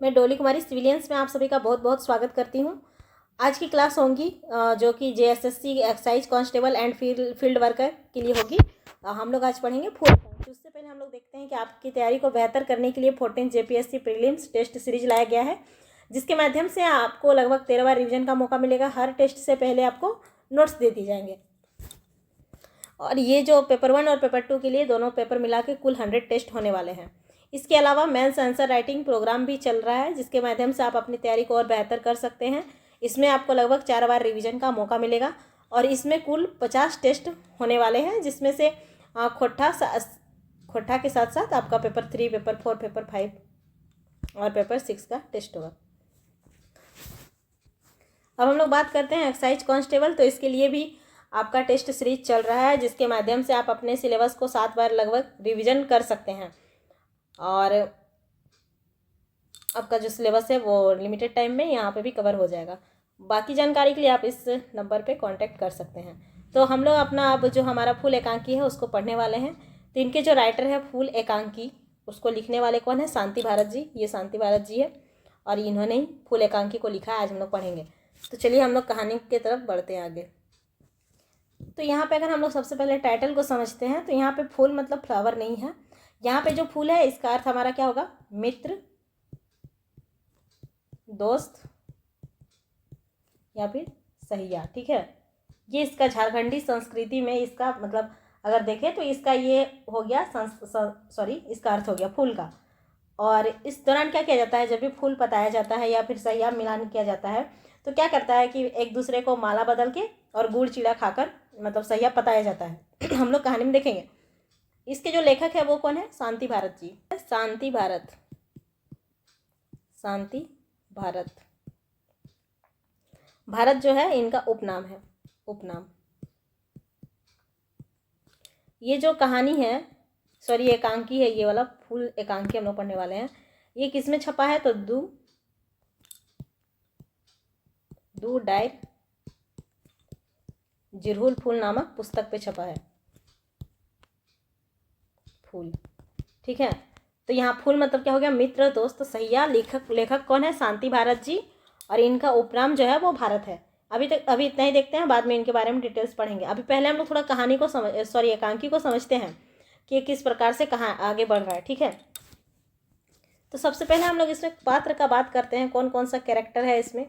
मैं डोली कुमारी सिविलियंस में आप सभी का बहुत बहुत स्वागत करती हूँ। आज की क्लास होंगी जो कि JSSC excise constable and field worker के लिए होगी। हम लोग आज पढ़ेंगे फुल टाइम। तो उससे पहले हम लोग देखते हैं कि आपकी तैयारी को बेहतर करने के लिए 14 JPSC प्रीलिम्स टेस्ट सीरीज लाया गया है, जिसके माध्यम से आपको लगभग 13 बार रिविजन का मौका मिलेगा। हर टेस्ट से पहले आपको नोट्स दे दिए जाएंगे। और ये जो पेपर 1 और पेपर 2 के लिए दोनों पेपर मिला के कुल 100 टेस्ट होने वाले हैं। इसके अलावा मेंस आंसर राइटिंग प्रोग्राम भी चल रहा है, जिसके माध्यम से आप अपनी तैयारी को और बेहतर कर सकते हैं। इसमें आपको लगभग 4 बार रिवीजन का मौका मिलेगा और इसमें कुल 50 टेस्ट होने वाले हैं, जिसमें से खोट्ठा के साथ साथ आपका पेपर 3, पेपर 4, पेपर 5 और पेपर 6 का टेस्ट होगा। अब हम लोग बात करते हैं एक्साइज कांस्टेबल। तो इसके लिए भी आपका टेस्ट सीरीज चल रहा है, जिसके माध्यम से आप अपने सिलेबस को 7 बार लगभग रिवीजन कर सकते हैं और आपका जो सिलेबस है वो लिमिटेड टाइम में यहाँ पे भी कवर हो जाएगा। बाकी जानकारी के लिए आप इस नंबर पे कांटेक्ट कर सकते हैं। तो हम लोग अपना अब जो हमारा फुल एकांकी है उसको पढ़ने वाले हैं। तो इनके जो राइटर है फुल एकांकी, उसको लिखने वाले कौन है? शांति भारत जी। ये शांति भारत जी है और इन्होंने ही फुल एकांकी को लिखा है। आज हम लोग पढ़ेंगे। तो चलिए हम लोग कहानी की तरफ बढ़ते हैं आगे। तो यहाँ पे अगर हम लोग सबसे पहले टाइटल को समझते हैं तो यहाँ पे फूल मतलब फ्लावर नहीं है। यहाँ पे जो फूल है इसका अर्थ हमारा क्या होगा? मित्र, दोस्त या फिर सहिया। ठीक है, ये इसका झारखंडी संस्कृति में इसका मतलब अगर देखें तो इसका ये हो गया इसका अर्थ हो गया फूल का। और इस दौरान क्या किया जाता है? जब भी फूल पताया जाता है या फिर सहिया मिलान किया जाता है तो क्या करता है कि एक दूसरे को माला बदल के और गुड़ चिड़ा खाकर मतलब सहिया पताया जाता है। हम लोग कहानी में देखेंगे। इसके जो लेखक है वो कौन है? शांति भारत जी। शांति भारत, शांति भारत। भारत जो है इनका उपनाम है, उपनाम। ये जो कहानी है एकांकी है, ये वाला फुल एकांकी हम लोग पढ़ने वाले हैं। ये किस में छपा है? तो दू डायर जिरहुल फूल नामक पुस्तक पे छपा है फूल। ठीक है, तो यहाँ फूल मतलब क्या हो गया? मित्र, दोस्त, सहिया। लेखक कौन है? शांति भारत जी। और इनका उपनाम जो है वो भारत है। अभी इतना ही देखते हैं, बाद में इनके बारे में डिटेल्स पढ़ेंगे। अभी पहले हम लोग थोड़ा कहानी को एकांकी को समझते हैं कि किस प्रकार से कहाँ आगे बढ़ रहा है। ठीक है, तो सबसे पहले हम लोग इसमें पात्र का बात करते हैं। कौन कौन सा कैरेक्टर है इसमें?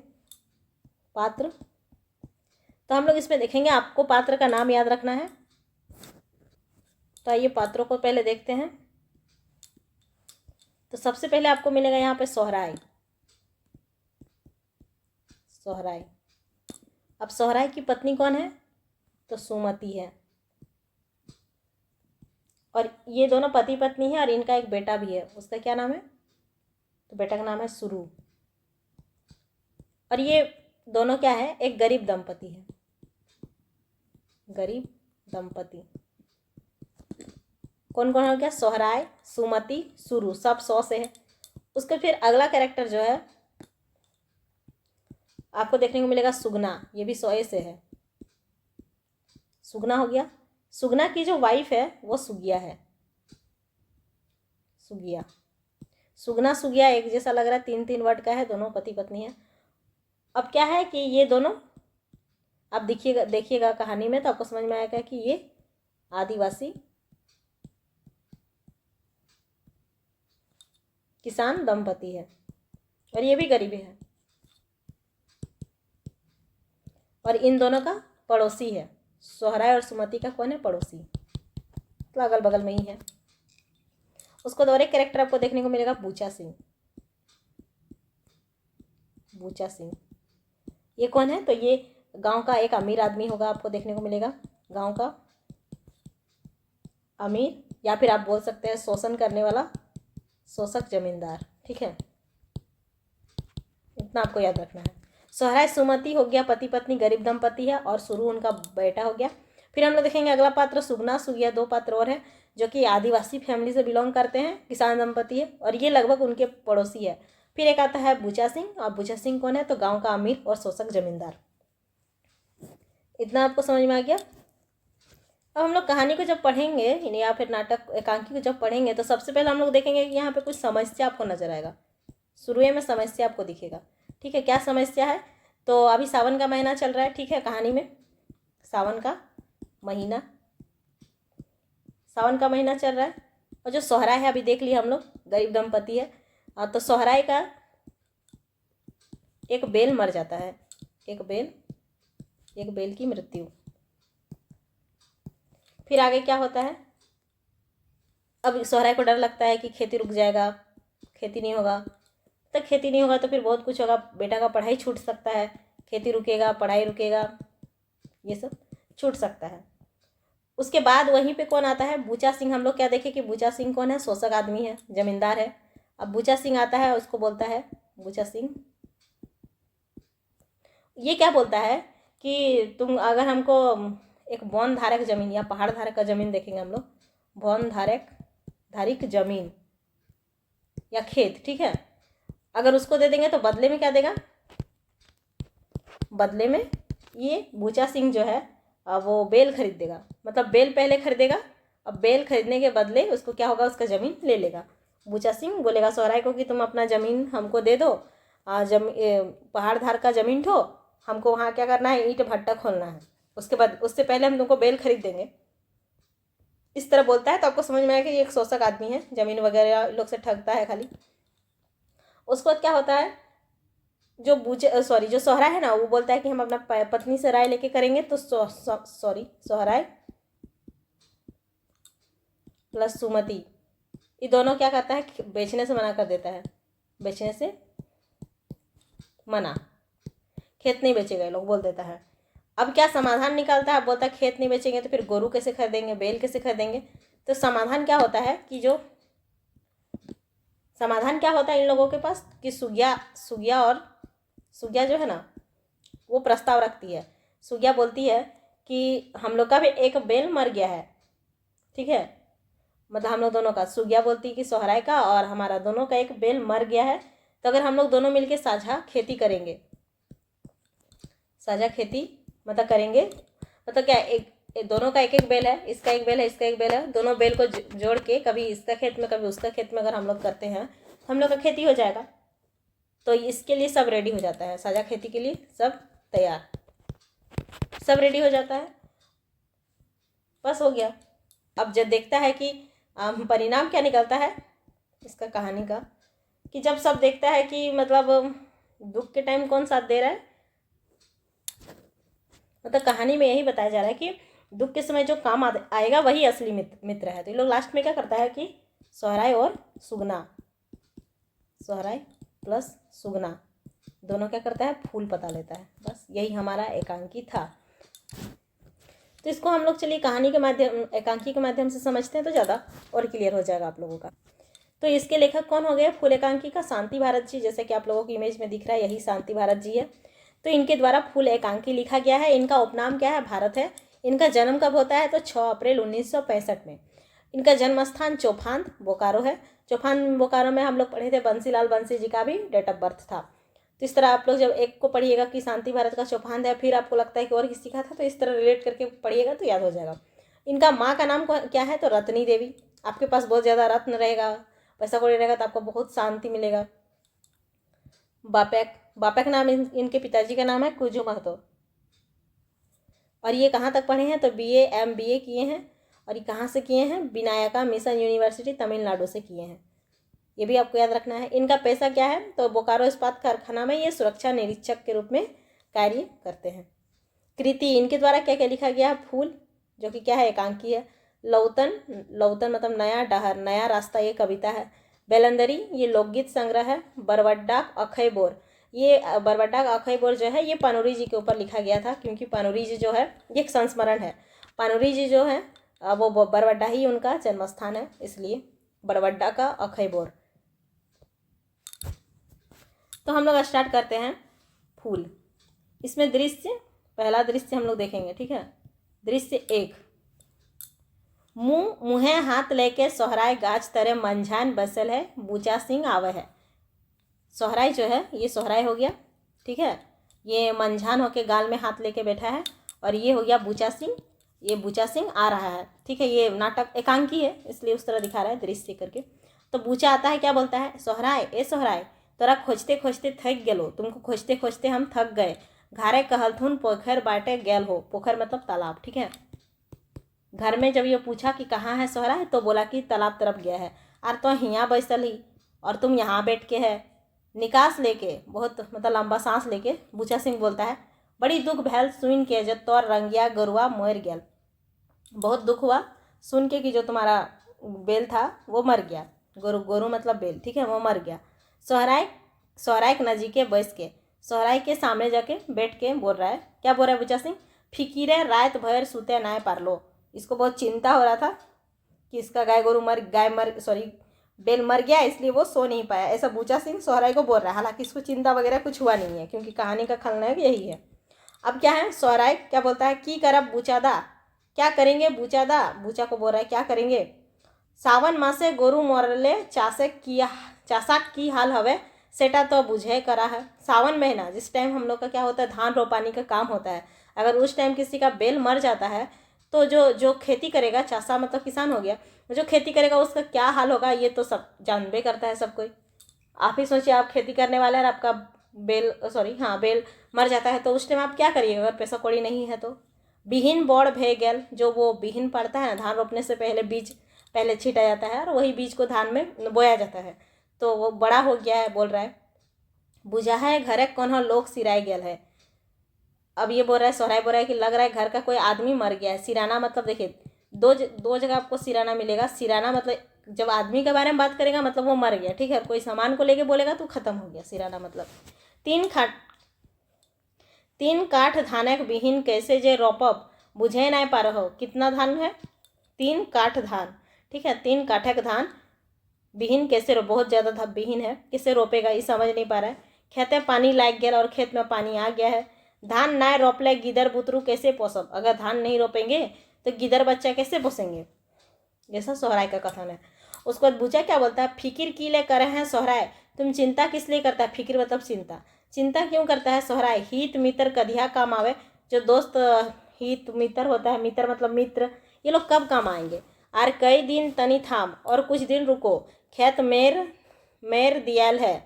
पात्र। तो हम लोग इसमें देखेंगे, आपको पात्र का नाम याद रखना है। तो आइए पात्रों को पहले देखते हैं। तो सबसे पहले आपको मिलेगा यहाँ पे सोहराय। सोहराय। अब सोहराय की पत्नी कौन है? तो सुमति है। और ये दोनों पति पत्नी है और इनका एक बेटा भी है। उसका क्या नाम है? तो बेटा का नाम है सुरु। और ये दोनों क्या है? एक गरीब दंपति है। गरीब दंपति कौन कौन हो गया? सोहराय, सुमति, सुरु, सब 100 से है। उसके फिर अगला कैरेक्टर जो है आपको देखने को मिलेगा सुगना। ये भी 100 से है। सुगना हो गया। सुगना की जो वाइफ है वो सुगिया है। सुगिया, सुगना सुगिया एक जैसा लग रहा है, 3 वर्ड का है, दोनों पति पत्नी है। अब क्या है कि ये दोनों, आप देखिएगा कहानी में तो आपको समझ में आएगा कि ये आदिवासी किसान दंपति है और ये भी गरीबी है। और इन दोनों का पड़ोसी है। सोहराय और सुमति का कौन है? पड़ोसी, तो अगल बगल में ही है। उसको और एक कैरेक्टर आपको देखने को मिलेगा, बूचा सिंह। बूचा सिंह ये कौन है? तो ये गांव का एक अमीर आदमी होगा, आपको देखने को मिलेगा। गांव का अमीर, या फिर आप बोल सकते हैं शोषण करने वाला शोषक जमींदार। ठीक है, इतना आपको याद रखना है। सोहराय सुमति हो गया पति पत्नी, गरीब दंपति है, और सुरु उनका बेटा हो गया। फिर हम लोग देखेंगे अगला पात्र सुगना सुगिया। 2 पात्र और हैं जो कि आदिवासी फैमिली से बिलोंग करते हैं, किसान दंपति है और ये लगभग उनके पड़ोसी है। फिर एक आता है बूचा सिंह। और बूचा सिंह कौन है? तो गांव का अमीर और शोषक जमींदार। इतना आपको समझ में आ गया। अब हम लोग कहानी को जब पढ़ेंगे या फिर नाटक एकांकी को जब पढ़ेंगे तो सबसे पहले हम लोग देखेंगे कि यहाँ पे कुछ समस्या आपको नजर आएगा। शुरू में समस्या आपको दिखेगा। ठीक है, क्या समस्या है? तो अभी सावन का महीना चल रहा है। ठीक है, कहानी में सावन का महीना चल रहा है। और जो सोहराय है अभी देख लिया हम लोग, गरीब दंपति है। तो सोहराय का एक बेल मर जाता है, एक बेल की मृत्यु। फिर आगे क्या होता है? अब सोहराय को डर लगता है कि खेती रुक जाएगा, खेती नहीं होगा। तक खेती नहीं होगा तो फिर बहुत कुछ होगा, बेटा का पढ़ाई छूट सकता है, खेती रुकेगा, पढ़ाई रुकेगा, ये सब छूट सकता है। उसके बाद वहीं पे कौन आता है? बूचा सिंह। हम लोग क्या देखे कि बूचा सिंह कौन है? शोषक आदमी है, जमींदार है। अब बूचा सिंह आता है, उसको बोलता है बूचा सिंह, ये क्या बोलता है कि तुम अगर हमको एक वन धारक जमीन या पहाड़ धारक का जमीन देखेंगे हम लोग, वन धारिक जमीन या खेत, ठीक है, अगर उसको दे देंगे तो बदले में क्या देगा? बदले में ये बूचा सिंह जो है वो बेल खरीद देगा। मतलब बेल पहले खरीदेगा, अब बेल खरीदने के बदले उसको क्या होगा? उसका ज़मीन ले लेगा। बूचा सिंह बोलेगा सोहराय को कि तुम अपना ज़मीन हमको दे दो, पहाड़ धार का ज़मीन ठो, हमको वहाँ क्या करना है? ईंट भट्टा खोलना है, उसके बाद उससे पहले हम तुमको बेल खरीद देंगे। इस तरह बोलता है। तो आपको समझ में आया कि ये एक शोषक आदमी है, ज़मीन वगैरह लोग से ठगता है खाली। उसके बाद क्या होता है? जो सोहराय है ना, वो बोलता है कि हम अपना पत्नी से राय लेके करेंगे। तो सोहराय प्लस सुमति, ये दोनों क्या करता है? बेचने से मना कर देता है, बेचने से मना, खेत नहीं बेचेगा ये लोग बोल देता है। अब क्या समाधान निकालता है? बोलता है खेत नहीं बेचेंगे तो फिर गोरू कैसे खरीदेंगे, बेल कैसे खरीदेंगे? तो समाधान क्या होता है कि समाधान क्या होता है इन लोगों के पास कि सुगिया जो है ना, वो प्रस्ताव रखती है। सुगिया बोलती है कि हम लोग का भी एक बेल मर गया है, ठीक है, मतलब हम लोग दोनों का। सुगिया बोलती है कि सोहराय का और हमारा दोनों का एक बेल मर गया है, तो अगर हम लोग दोनों मिलके साझा खेती करेंगे, साझा खेती मतलब करेंगे, मतलब क्या, एक दोनों का एक बेल है, इसका एक बेल है, इसका एक बेल है, दोनों बेल को जोड़ के कभी इसका खेत में कभी उसका खेत में अगर हम लोग करते हैं तो हम लोग का खेती हो जाएगा। तो इसके लिए सब रेडी हो जाता है, साझा खेती के लिए सब तैयार, सब रेडी हो जाता है, बस हो गया। अब जब देखता है कि परिणाम क्या निकलता है इसका कहानी का, कि जब सब देखता है कि मतलब दुख के टाइम कौन साथ दे रहा है, मतलब कहानी में यही बताया जा रहा है कि दुख के समय जो काम आएगा वही असली मित्र है। तो ये लोग लास्ट में क्या करता है कि सोहराय और सुगना, सोहराय प्लस सुगना दोनों क्या करता है? फूल पता लेता है। बस यही हमारा एकांकी था। तो इसको हम लोग चलिए कहानी के माध्यम, एकांकी के माध्यम से समझते हैं तो ज़्यादा और क्लियर हो जाएगा आप लोगों का। तो इसके लेखक कौन हो गए? फूल एकांकी का शांति भारत जी, जैसे कि आप लोगों की इमेज में दिख रहा है, यही शांति भारत जी है। तो इनके द्वारा फूल एकांकी लिखा गया है। इनका उपनाम क्या है? भारत है। इनका जन्म कब होता है? तो 6 अप्रैल 1965 में। इनका जन्म स्थान चौफान बोकारो है। चौफान बोकारो में हम लोग पढ़े थे बंसीलाल बंसी जी का भी डेट ऑफ बर्थ था। तो इस तरह आप लोग जब एक को पढ़िएगा कि शांति भारत का चौफान है, फिर आपको लगता है कि और किसी का था, तो इस तरह रिलेट करके पढ़िएगा तो याद हो जाएगा। इनका माँ का नाम क्या है? तो रत्नी देवी। आपके पास बहुत ज़्यादा रत्न रहेगा, पैसा कौड़ी रहेगा तो आपको बहुत शांति मिलेगा। बापक नाम इनके पिताजी का नाम है कुजू महतो। और ये कहाँ तक पढ़े हैं? तो BA MBA किए हैं। और ये कहाँ से किए हैं? विनायका मिशन यूनिवर्सिटी तमिलनाडु से किए हैं। ये भी आपको याद रखना है। इनका पैसा क्या है? तो बोकारो इस्पात कारखाना में ये सुरक्षा निरीक्षक के रूप में कार्य करते हैं। कृति इनके द्वारा क्या क्या लिखा गया? फूल, जो कि क्या है? एकांकी है। लौतन मतलब नया डहर, नया रास्ता, ये कविता है। बेलंदरी ये लोकगीत संग्रह है। बरवड्डाक अखय बोर, ये बरवड्डाक अखय बोर जो है ये पानुरी जी के ऊपर लिखा गया था, क्योंकि पानुरी जी जो है ये एक संस्मरण है। पानुरी जी जो है वो बरवड्डा ही उनका जन्म स्थान है, इसलिए बरवड्डा का अखय बोर। तो हम लोग स्टार्ट करते हैं फूल। इसमें दृश्य, पहला दृश्य हम लोग देखेंगे, ठीक है। दृश्य 1, मुँहे हाथ लेके सोहराय गाछ तरे मंझान बसल है, बूचा सिंह आवे है। सोहराय जो है ये सोहराय हो गया, ठीक है, ये मंझान होके गाल में हाथ लेके बैठा है। और ये हो गया बूचा सिंह, ये बूचा सिंह आ रहा है, ठीक है। ये नाटक एकांकी है इसलिए उस तरह दिखा रहा है दृश्य करके। तो बूचा आता है, क्या बोलता है? सोहराय, ए सोहराय। तोरा खोजते खोजते थक गेलो, तुमको खोजते खोजते हम थक गए। घारे कहलथुन पोखर बाटे गेल हो, पोखर मतलब तालाब, ठीक है। घर में जब ये पूछा कि कहाँ है सोहराय, तो बोला कि तालाब तरफ गया है। और तो हियाँ बैसली और तुम यहाँ बैठ के है। निकास लेके, बहुत मतलब लंबा सांस लेके बूचा सिंह बोलता है, बड़ी दुख भैल सुन के जब तोर रंगिया गरुआ मर गया। बहुत दुख हुआ सुन के कि जो तुम्हारा बेल था वो मर गया। गोरू, गोरू मतलब बेल, ठीक है, वो मर गया। सोहराय के नजीके बैस के, सोहराय के सामने जाके बैठ के बोल रहा है, क्या बोल रहा है बूचा सिंह, फिकीरे रात भर सुते नाय पारलो। इसको बहुत चिंता हो रहा था कि इसका बेल मर गया, इसलिए वो सो नहीं पाया। ऐसा बूचा सिंह सोहराय को बोल रहा है। हालांकि इसको चिंता वगैरह कुछ हुआ नहीं है, क्योंकि कहानी का खलनायक यही है। अब क्या है, सोहराय क्या बोलता है, की करब बूचादा, क्या करेंगे बूचादा। बूचा को बोल रहा है क्या करेंगे। सावन मासे गोरू मोरले चासा की हाल हवे, सेटा तो बुझे करा है। सावन महीना जिस टाइम हम लोग का क्या होता है, धान रोपानी का काम होता है, अगर उस टाइम किसी का बेल मर जाता है तो जो खेती करेगा, चासा मतलब किसान हो गया, जो खेती करेगा उसका क्या हाल होगा, ये तो सब जानबे करता है सब कोई। आप ही सोचिए, आप खेती करने वाले हैं, आपका बेल मर जाता है तो उस टाइम आप क्या करिएगा अगर पैसा कौड़ी नहीं है तो। बिहीन बौड़ भे गेल, जो वो बिहीन पड़ता है ना, धान रोपने से पहले बीज पहले छीटा जाता है और वही बीज को धान में बोया जाता है, तो वो बड़ा हो गया है। बोल रहा है बुझा है घरे कौन लोग सिराय गेल है। अब ये बोल रहा है, सोहराय बोल रहा है कि लग रहा है घर का कोई आदमी मर गया है। सिराना मतलब देखिए, दो जगह आपको सिराना मिलेगा। सिराना मतलब जब आदमी के बारे में बात करेगा मतलब वो मर गया, ठीक है। कोई सामान को लेके बोलेगा तो खत्म हो गया। सिराना मतलब तीन काठ धानक बिहीन कैसे जे रोपब बुझे नहीं पा रहो। कितना धान है, 3 काठ धान, ठीक है। 3 काठक धान बिहीन कैसे बहुत ज़्यादा बिहीन है, किसे रोपेगा ये समझ नहीं पा रहा है। खेते पानी लाग गया और खेत में पानी आ गया है। धान ना रोपले गिदर बुतरू कैसे पोसब, अगर धान नहीं रोपेंगे तो गिदर बच्चा कैसे पोसेंगे, जैसा सोहराय का कथन है। उसको बाद बूचा क्या बोलता है, फिकिर की ले करे हैं सोहराय, तुम चिंता किस लिए करता है। फिकिर मतलब चिंता क्यों करता है सोहराय। हित मित्र कधिया काम आवे, जो दोस्त हित मित्र होता है, मित्र मतलब मित्र, ये लोग कब काम आएंगे। और कई दिन तनी थाम और कुछ दिन रुको, खेत मेर दियाल है,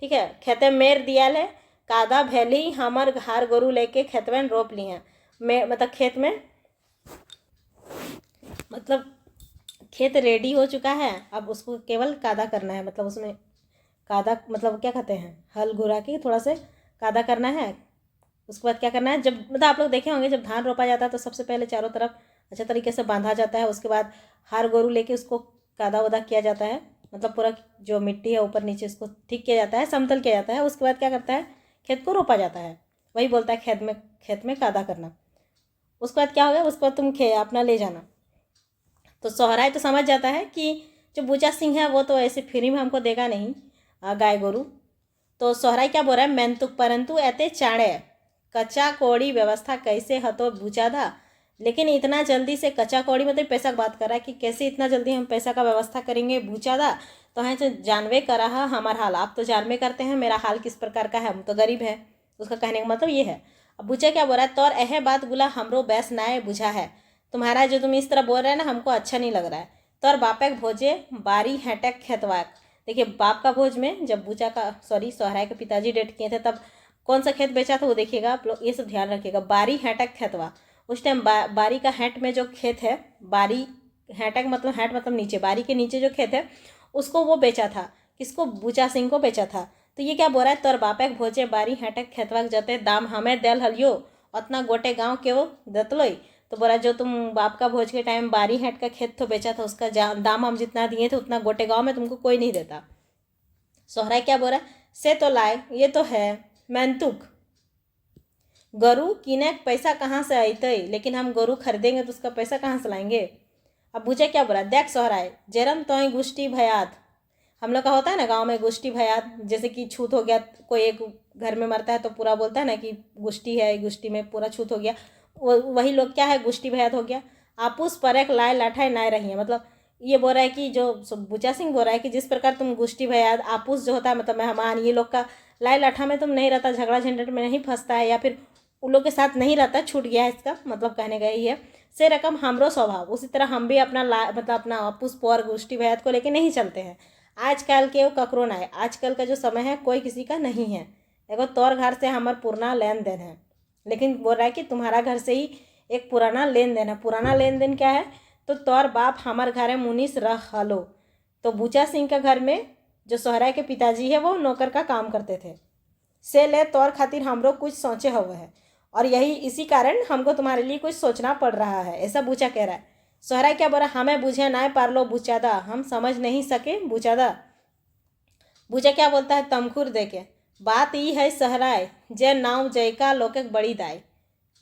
ठीक है। खेते मेर दियाल है, कादा भैली हमर हार गोरू लेके खेत में रोप ली हैं। मतलब खेत में मतलब खेत रेडी हो चुका है, अब उसको केवल कादा करना है। मतलब उसमें कादा मतलब क्या कहते हैं, हल घुरा के थोड़ा से कादा करना है। उसके बाद क्या करना है, जब मतलब आप लोग देखे होंगे जब धान रोपा जाता है तो सबसे पहले चारों तरफ अच्छा तरीके से बांधा जाता है। उसके बाद हार गोरू लेके उसको कादा वादा किया जाता है, मतलब पूरा जो मिट्टी है ऊपर नीचे उसको ठीक किया जाता है, समतल किया जाता है। उसके बाद क्या करता है, खेत को रोपा जाता है। वही बोलता है खेत में कादा करना। उसके बाद क्या हो गया, उसको तुम अपना ले जाना। तो सोहराय तो समझ जाता है कि जो बूचा सिंह है वो तो ऐसे फ्री में हमको देगा नहीं गाय गोरू। तो सोहराय क्या बोल रहा है, मेंतुक परंतु एते चाणे कच्चा कौड़ी व्यवस्था कैसे हतो बूचादा। लेकिन इतना जल्दी से कच्चा कौड़ी मतलब पैसा की बात कर रहा है कि कैसे इतना जल्दी हम पैसा का व्यवस्था करेंगे बूचादा। तो है जो जानवे कर रहा हमारा हाल, आप तो जानवे करते हैं मेरा हाल किस प्रकार का है, हम तो गरीब है। उसका कहने का मतलब ये है। अब बूचा क्या बोल रहा है, तौर यह बात गुला हमरो बैस नाय बुझा है। तुम्हारा जो तुम इस तरह बोल रहे हैं ना हमको अच्छा नहीं लग रहा है। तौर बापे भोजे बारी हेटक खेतवाक। देखिए बाप का भोज में जब बूचा का सोहराय के पिताजी डेट किए थे तब कौन सा खेत बेचा था वो देखिएगा आप लोग, ये सब ध्यान रखिएगा। बारी हेटक खेतवा, उस टाइम बारी का हेट में जो खेत है, बारी हेटक मतलब हेट मतलब नीचे, बारी के नीचे जो खेत है उसको वो बेचा था। किसको, बूचा सिंह को बेचा था। तो ये क्या बोल रहा है, तोर बापे भोजे बारी हेटक खेतवाक जते दाम हमें देल हलियो उतना गोटे गाँव के वो दतलोई। तो बोला जो तुम बाप का भोज के टाइम बारी हेट का खेत तो बेचा था उसका दाम हम जितना दिए थे उतना गोटे गाँव में तुमको कोई नहीं देता। सोहराय क्या बोल रहा है, से तो लाए ये तो है मेंतुक, गरु किने पैसा कहाँ से आते, लेकिन हम गरु खरीदेंगे तो उसका पैसा कहाँ से लाएंगे। अब बूचा क्या बोला, देख सोहराय जरम तो गुष्टी भयात, हम लोग का होता है ना गांव में गुष्टी भयात, जैसे कि छूत हो गया, कोई एक घर में मरता है तो पूरा बोलता है ना कि गुष्टी है, गुष्टी में पूरा छूत हो गया, वही लोग क्या है गुष्टी भयात हो गया। आपूस परक लाए लाठाए नाय रही है, मतलब ये बोल रहा है कि जो बूचा सिंह बोल रहा है कि जिस प्रकार तुम गुष्टी भयात आपूस जो होता है मतलब मेहमान, ये लोग का लाए लाठा में तुम नहीं रहता, झगड़ा झंझट में नहीं फंसता है या फिर उन लोग के साथ नहीं रहता, छूट गया है इसका मतलब कहने का ही है। से रकम हमरो स्वभाव, उसी तरह हम भी अपना मतलब अपना आपूस पर गोष्ठी भयात को लेके नहीं चलते हैं। आजकल के वो ककरो ना है, आजकल का जो समय है कोई किसी का नहीं है। देखो तोर घर से हमार पुराना लेन देन है, लेकिन बोल रहा है कि तुम्हारा घर से ही एक पुराना लेन देन है। पुराना लेन देन क्या है, तो तोर बाप हमार घर है मुनीस रह हलो। तो बूचा सिंह का घर में जो सोहराय के पिताजी है वो नौकर का काम करते थे। से ले तौर खातिर हमरो कुछ सोचे हुए है, और यही इसी कारण हमको तुम्हारे लिए कुछ सोचना पड़ रहा है, ऐसा बूचा कह रहा है। सोहराय क्या बोला, हमें बुझे ना पारलो बूचादा, हम समझ नहीं सके बूचादा। बूचा क्या बोलता है, तमखुर देके बात ये है सोहराय जे नाव जयका लोके बड़ी दाय।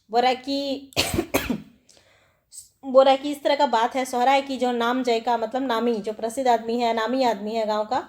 बोला कि बोला कि इस तरह का बात है सोहराय की, जो नाम जयका मतलब नामी, जो प्रसिद्ध आदमी है, नामी आदमी है गांव का,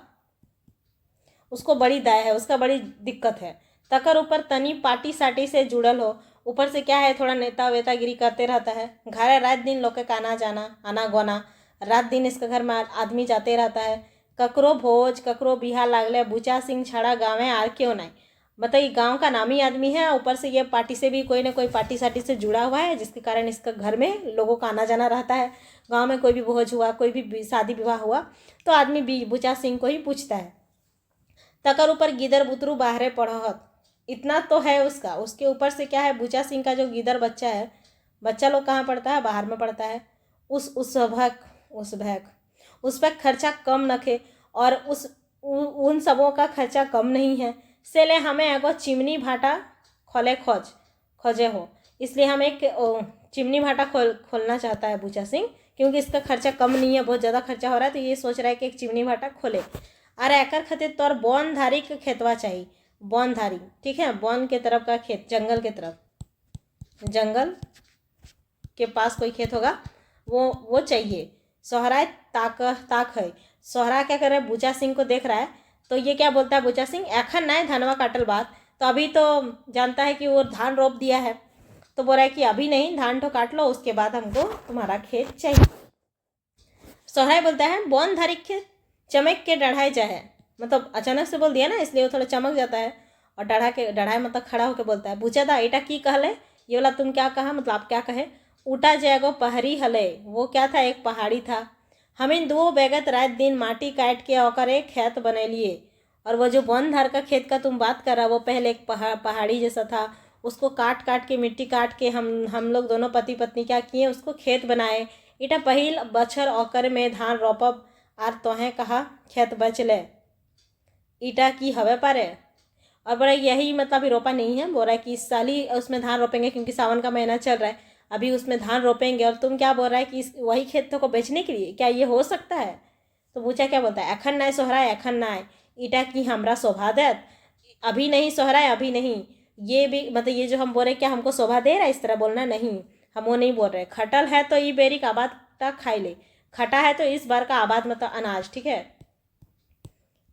उसको बड़ी दाय है, उसका बड़ी दिक्कत है। तकर ऊपर तनी पार्टी साटी से जुड़ल हो, ऊपर से क्या है थोड़ा नेता वेतागिरी करते रहता है। घर रात दिन लोग का आना जाना आना गोना, रात दिन इसके घर में आदमी जाते रहता है। ककरो भोज ककरो बिहा लागले बूचा सिंह छाड़ा गाँव आर क्यों नहीं। बताइए गांव का नामी आदमी है, ऊपर से ये पार्टी से भी कोई ना कोई पार्टी साटी से जुड़ा हुआ है, जिसके कारण इसका घर में लोगों का आना जाना रहता है। गांव में कोई भी भोज हुआ, कोई भी शादी विवाह हुआ तो आदमी बूचा सिंह को ही पूछता है। तकर ऊपर गिदर बुतरू बाहरे पढ़त, इतना तो है उसका। उसके ऊपर से क्या है, बूचा सिंह का जो गिदर बच्चा है, बच्चा लोग कहाँ पढ़ता है, बाहर में पढ़ता है। उस पर खर्चा कम नखे, और उन सबों का खर्चा कम नहीं है। से ले हमें एगो चिमनी भाटा खोजे हो, इसलिए हम एक चिमनी भाटा खोलना चाहता है बूचा सिंह, क्योंकि इसका खर्चा कम नहीं है, बहुत ज़्यादा खर्चा हो रहा है, तो ये सोच रहा है कि एक चिमनी भाटा खोले। अरे एकर खातिर तोर बौनधारी के खेतवा चाहिए, बौनधारी, ठीक है, बौन के तरफ का खेत, जंगल के तरफ, जंगल के पास कोई खेत होगा वो चाहिए। सोहराय ताक है। सोहरा क्या कर रहा है, बूचा सिंह को देख रहा है, तो ये क्या बोलता है बूचा सिंह, एखन ना धानवा काटल बात, तो अभी तो जानता है कि वो धान रोप दिया है, तो बोल रहा है कि अभी नहीं, धान तो काट लो, उसके बाद हमको तुम्हारा खेत चाहिए। सोहराय बोलता है बौनधारी खेत चमक के डढ़ाई जाए, मतलब अचानक से बोल दिया ना, इसलिए वो थोड़ा चमक जाता है, और डढ़ाई मतलब खड़ा होकर बोलता है, पूछा था एटा की कहले, ये वाला तुम क्या कहा, मतलब आप क्या कहे। उठा जाएगो पहाड़ी हले, वो क्या था, एक पहाड़ी था। हम इन दो बेगत रात दिन माटी काट के और एक खेत बने लिए, और वो जो बौनधार का खेत का तुम बात कर रहा, वो पहले एक पहाड़ी जैसा था, उसको काट के मिट्टी काट के हम लोग दोनों पति पत्नी क्या किए, उसको खेत बनाए। इटा पहिल बछर औकर में धान रोपब, आर तोहें कहा खेत बच ले, ईटा की हवे पारे। और बोला यही मतलब अभी रोपा नहीं है, बोल रहा है कि इस साल ही उसमें धान रोपेंगे, क्योंकि सावन का महीना चल रहा है, अभी उसमें धान रोपेंगे, और तुम क्या बोल रहा है कि वही खेतों को बेचने के लिए, क्या ये हो सकता है। तो बूचा क्या बोलता है, अखन ना सोहराय अखन ना ईटा की हमरा शोभा देत, अभी नहीं सोहराय अभी नहीं। ये भी मतलब ये जो हम बोल रहे क्या हमको शोभा दे रहा है, इस तरह बोलना नहीं, हम वो नहीं बोल रहे। खटल है तो ये बेरी का आबाद तक खाई ले, खटा है तो इस बार का आबाद मतलब अनाज, ठीक है,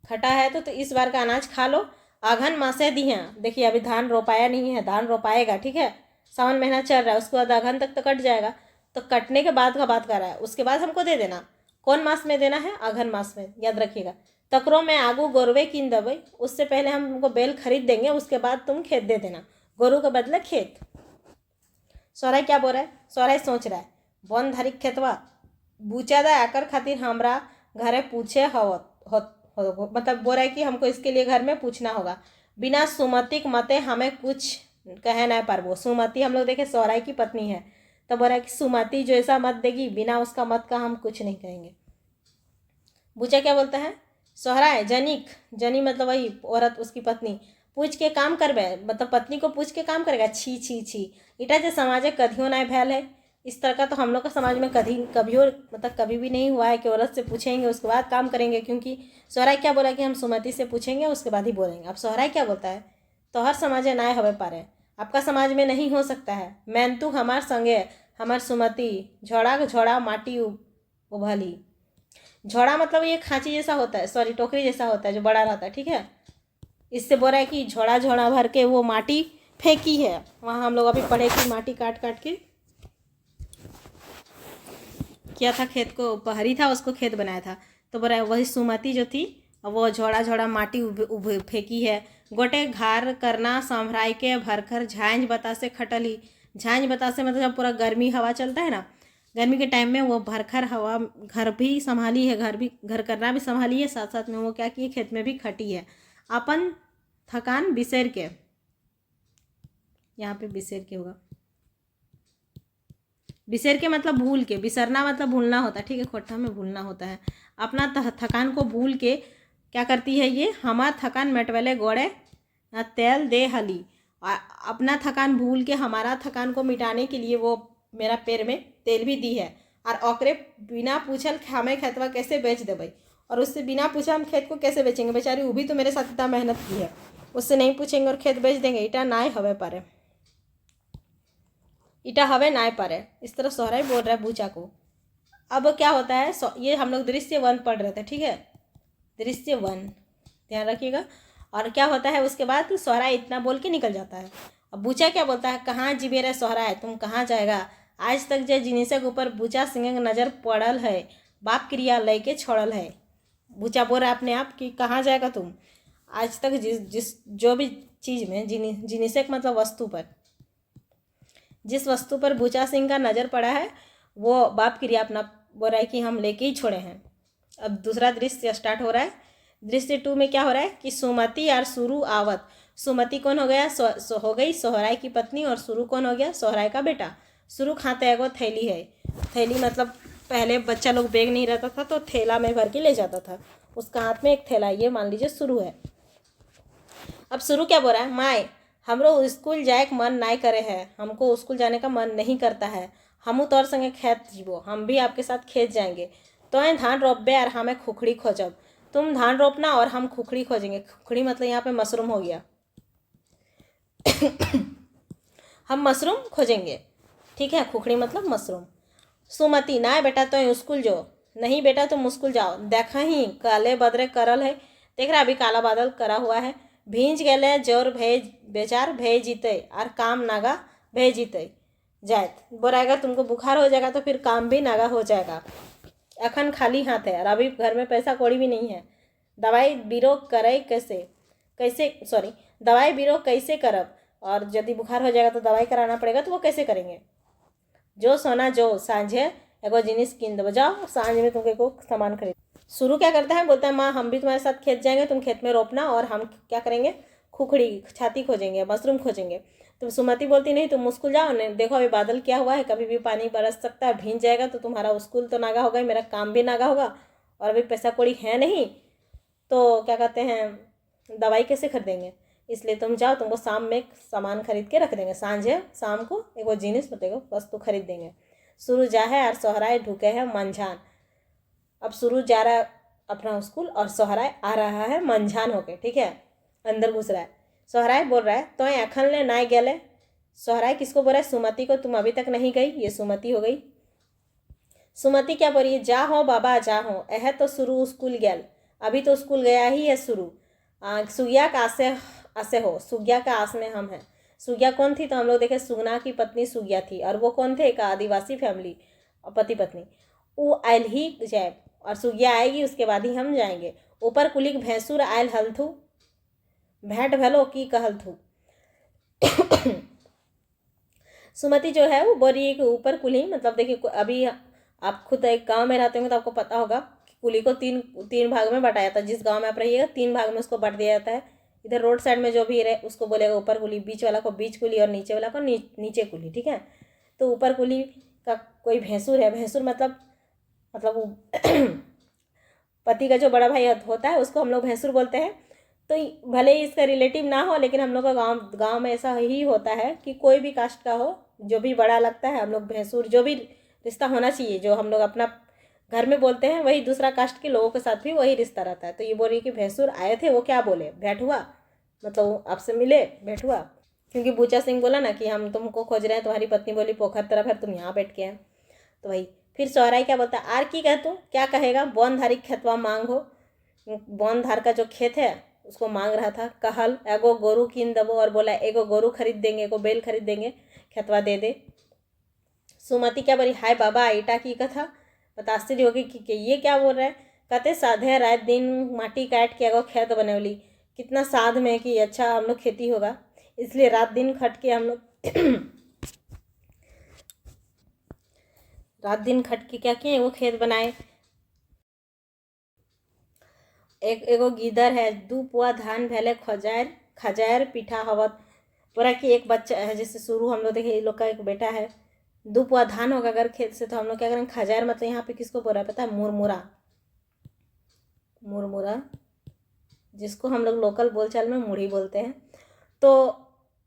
खटा है तो इस बार का अनाज खा लो। आघन मासे दी हैं, देखिए अभी धान रोपाया नहीं है, धान रोपाएगा, ठीक है, सावन महीना चल रहा है, उसके बाद आघन तक तो कट जाएगा, तो कटने के बाद का बात कर रहा है, उसके बाद हमको दे देना। कौन मास में देना है, आघन मास में, याद रखिएगा। तकरो में आगू गोरवे कीन दबई, उससे पहले हम तुमको बैल खरीद देंगे, उसके बाद तुम खेत दे देना, गोरू के बदले खेत। सोहराय क्या बोल रहा है, सोहराय सोच रहा है बौनधारी खेतवा बूचादा आकर खातिर हमरा घरे पूछे मतलब बोल रहा है कि हमको इसके लिए घर में पूछना होगा, बिना सुमति मते हमें कुछ कह ना पारबो। सुमति हम लोग देखे सोहराय की पत्नी है, तो बोल रहा है कि सुमति जो ऐसा मत देगी, बिना उसका मत का हम कुछ नहीं कहेंगे। बूचा क्या बोलता है, सोहराय जनी मतलब वही औरत, उसकी पत्नी, पूछ के काम करबे, मतलब पत्नी को पूछ के काम करेगा, छी छी छी, इटा जो समाज कधियो ना भैल है, इस तरह का तो हम लोग का समाज में कभी भी नहीं हुआ है कि औरत से पूछेंगे उसके बाद काम करेंगे, क्योंकि सोहराय क्या बोला कि हम सुमति से पूछेंगे उसके बाद ही बोलेंगे। अब सोहराय क्या बोलता है, तो हर समाज नाय हवे पारे, आपका समाज में नहीं हो सकता है, मैंतु हमार संगे हमार सुमति झोड़ा माटी उभली। झोड़ा मतलब ये खांची जैसा होता है, सॉरी टोकरी जैसा होता है जो बड़ा रहता है, ठीक है, इससे बोल रहा है कि झोड़ा भर के वो माटी फेंकी है, वहाँ हम लोग अभी पढ़े कि माटी काट के किया था, खेत को पहाड़ी था उसको खेत बनाया था, तो बोल रहा है वही सुमति जो थी वो झोड़ा माटी फेंकी है। गोटे घार करना संभराई के भरकर झांझ बता से खटली, झांझ बता से मतलब जब पूरा गर्मी हवा चलता है ना, गर्मी के टाइम में वो भरखर हवा, घर भी संभाली है, घर करना भी संभाली है, साथ साथ में वो क्या की खेत में भी खटी है। अपन थकान बिसेर के, यहाँ पे बिसेर के होगा, बिसेर के मतलब भूल के, बिसरना मतलब भूलना होता है, ठीक है, खोटा में भूलना होता है। अपना थकान को भूल के क्या करती है ये, हमार थकान मेटवेले गोड़े तेल दे हली। अपना थकान भूल के हमारा थकान को मिटाने के लिए वो मेरा पैर में तेल भी दी है। और ओकरे बिना पूछल हमें खेतवा कैसे बेच दे भाई, और उससे बिना पूछे हम खेत को कैसे बेचेंगे, बेचारी वो भी तो मेरे साथ इतना मेहनत की है, उससे नहीं पूछेंगे और खेत बेच देंगे, इटा नाय हवे पारे, इटा हवे नाय पारे। इस तरह सोहराई बोल रहा है बूचा को। अब क्या होता है, ये हम लोग दृश्य 1 पढ़ रहे थे, ठीक है, दृश्य 1 ध्यान रखिएगा। और क्या होता है उसके बाद सोहराई इतना बोल के निकल जाता है। अब बूचा क्या बोलता है, कहाँ जीबे रे सोहराय, तुम कहाँ जाएगा, आज तक जे जिनिसे के ऊपर बूचा सिंह नज़र पड़ल है, बाप क्रिया लय के छोड़ल है। बूचा बोल रहा है अपने आप कि कहाँ जाएगा तुम, आज तक जिस जो भी चीज़ में जिनिसे मतलब वस्तु पर, जिस वस्तु पर बूचा सिंह का नज़र पड़ा है वो बाप क्रिया अपना बोल रहा है कि हम लेके ही छोड़े हैं। अब दूसरा दृश्य स्टार्ट हो रहा है। दृश्य 2 में क्या हो रहा है कि सुमति और सुरु आवत। सुमति कौन हो गया, हो गई सोहराय की पत्नी, और सुरु कौन हो गया, सोहराय का बेटा। सुरु खाते एगो थैली है, थैली मतलब पहले बच्चा लोग बैग नहीं रहता था तो थैला में भर के ले जाता था, उसका हाथ में एक थैला, ये मान लीजिए सुरु है। अब सुरु क्या बोल रहा है, माए हमरो स्कूल जाए के मन नहीं करे है, हमको स्कूल जाने का मन नहीं करता है, हमू तोर संगे खेत जीवो, हम भी आपके साथ खेत जाएंगे, तो धान रोपबे और हमें खुखड़ी खोजब, तुम धान रोपना और हम खुखड़ी खोजेंगे। खुखड़ी मतलब यहाँ पे मशरूम हो गया हम मशरूम खोजेंगे, ठीक है, खुखड़ी मतलब मशरूम। सुमति ना बेटा तो स्कूल जो, नहीं बेटा तुम स्कूल जाओ, देखा ही काले बदरे करल है, देख रहा अभी काला बादल करा हुआ है, भींज गए जोर भेज बेचार भेज जीते और काम नागा भेज जीते जाए, बोराएगा तुमको बुखार हो जाएगा तो फिर काम भी नागा हो जाएगा, अखन खाली हाथ है और अभी घर में पैसा कौड़ी भी नहीं है, दवाई बीरो करे दवाई बीरो कैसे करब, और यदि बुखार हो जाएगा तो दवाई कराना पड़ेगा, तो वो कैसे करेंगे। जो सोना जो सांझे एगो जिनिस किन दो, जाओ सांझ में तुमको को सामान खरीद। शुरू क्या करता है, बोलता है माँ हम भी तुम्हारे साथ खेत जाएंगे, तुम खेत में रोपना और हम क्या करेंगे, खुखड़ी छाती खोजेंगे, मशरूम खोजेंगे। तो सुमति बोलती नहीं तुम स्कूल जाओ, नहीं देखो अभी बादल क्या हुआ है, कभी भी पानी बरस सकता है, भींज जाएगा तो तुम्हारा स्कूल तो नागा होगा, मेरा काम भी नागा होगा, और अभी पैसा कौड़ी है नहीं, तो क्या कहते हैं दवाई कैसे खरीदेंगे, इसलिए तुम जाओ, तुमको शाम में सामान खरीद के रख देंगे, सांझे शाम को एगो जिनिस मतलब वस्तु खरीद देंगे। शुरू जा है और सोहराय ढुके है मंझान। अब शुरू जा रहा है अपना स्कूल और सोहराय आ रहा है मंझान होके, ठीक है, अंदर घुस रहा है। सोहराय बोल रहा है तो अखन ले ना गए, सोहराय किसको बोल रहा है, सुमति को, तुम अभी तक नहीं गई, ये सुमति हो गई। सुमति क्या बोल रही है, जा हो बाबा जा हो, यह तो शुरू स्कूल गया, अभी तो स्कूल गया ही है शुरू, सुगिया का आसे हो, सुगिया का आस में हम हैं। सुगिया कौन थी, तो हम लोग देखे सुगना की पत्नी सुगिया थी, और वो कौन थे, एक आदिवासी फैमिली पति पत्नी, वो आयल ही जाए और सुगिया आएगी उसके बाद ही हम जाएंगे। ऊपर कुलिक भैंसुर आयल हलथू, भेंट भलो की कहलथू। सुमति जो है वो बोरी एक ऊपर कुली, मतलब देखिए अभी आप खुद एक गांव में रहते होंगे तो आपको पता होगा कि कुली को तीन भाग में बांटा जाता है, जिस गांव में आप रहिएगा 3 भाग में उसको बांट दिया जाता है। इधर रोड साइड में जो भी रहे उसको बोलेगा ऊपर कुली, बीच वाला को बीच कुली और नीचे वाला को नीचे कुली, ठीक है। तो ऊपर कुली का कोई भैंसुर है, भैंसुर मतलब वो पति का जो बड़ा भाई होता है उसको हम लोग भैंसुर बोलते हैं। तो भले ही इसका रिलेटिव ना हो, लेकिन हम लोग का गांव में ऐसा ही होता है कि कोई भी कास्ट का हो, जो भी बड़ा लगता है हम लोग भैंसुर, जो भी रिश्ता होना चाहिए जो हम लोग अपना घर में बोलते हैं, वही दूसरा कास्ट के लोगों के साथ भी वही रिश्ता रहता है। तो ये बोल रही कि भैंसुर आए थे, वो क्या बोले, भेंट हुआ, मतलब आपसे मिले, भेंट हुआ। क्योंकि बूचा सिंह बोला ना कि हम तुमको खोज रहे हैं, तुम्हारी पत्नी बोली पोखर तरफ है, तुम यहाँ बैठ के हैं, तो वही। फिर सोहराय क्या बोलता है, आर की कह तू क्या कहेगा, बौनधारी खेतवा मांग हो, बौनधार का जो खेत है उसको मांग रहा था। कहल एगो गोरू कीन दबो, और बोला एगो गोरू खरीद देंगे, एगो बेल खरीद देंगे, खेतवा दे दे। सुमति क्या बोली, हाय बाबा ईटा की कथा, बता आश्चर्य होगी कि ये क्या बोल रहा है। कहते साधे रात दिन माटी काट के एगो खेत बनौली, कितना साध में कि अच्छा हम लोग खेती होगा, इसलिए रात दिन खट के हम लोग रात दिन खट के क्या किए, वो खेत बनाए। एगो गीदड़ है, 2 पुआ धान भैले खजायर खजायर पीठा हवत। बोला कि एक बच्चा है, जैसे शुरू हम लोग देखे, ये लोग का एक बेटा है, 2 पुआ धान होगा अगर खेत से, तो हम लोग क्या करेंगे, खजायर मतलब यहाँ पे किसको बोल रहा है पता है, मुरमुरा। मुरमुरा जिसको हम लोग लोकल बोलचाल में मुढ़ी बोलते हैं। तो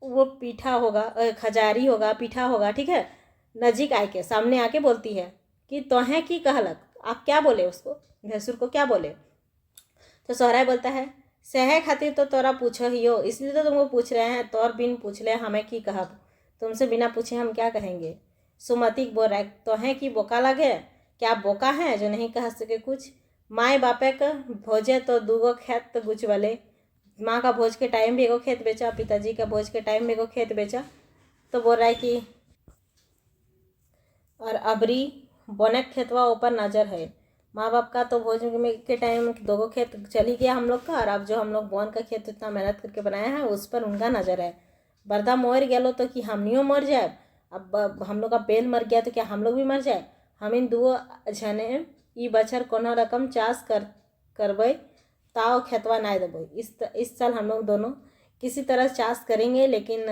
वो पीठा होगा, खजारी होगा, पीठा होगा, ठीक है। नजीक आके सामने आके बोलती है कि तोहें की कहलक, आप क्या बोले उसको, भैंसुर को क्या बोले। तो सोहराय बोलता है, सहे खातिर तो तोरा पूछो ही हो, इसलिए तो तुमको पूछ रहे हैं, तोर बिन पूछले हमें की कहब, तुमसे बिना पूछे हम क्या कहेंगे। सुमति बोल रहा है, तोहें की बोका लगे, क्या बोका है जो नहीं कह सके कुछ। माए बापे का भोजे तो 2 खेत गुच वाले, माँ का भोज के टाइम भी एगो खेत बेचा, पिताजी का भोज के टाइम भी एगो खेत बेचा। तो बोल रहा है कि और अबरी बोनक खेतवा ऊपर नज़र है, माँ बाप का तो भोज में के टाइम 2 खेत चल ही गया हम लोग का, और अब जो हम लोग बोन का खेत इतना मेहनत करके बनाया है उस पर उनका नज़र है। बर्दा मोर गया तो कि हमनियो मर जाए, अब हम लोग का बेल मर गया तो क्या हम लोग भी मर जाए। हम इन 2 जने ई बछर कोनो रकम चाष करबे ताव खेतवा ना देबो। इस साल हम लोग दोनों किसी तरह चाष करेंगे, लेकिन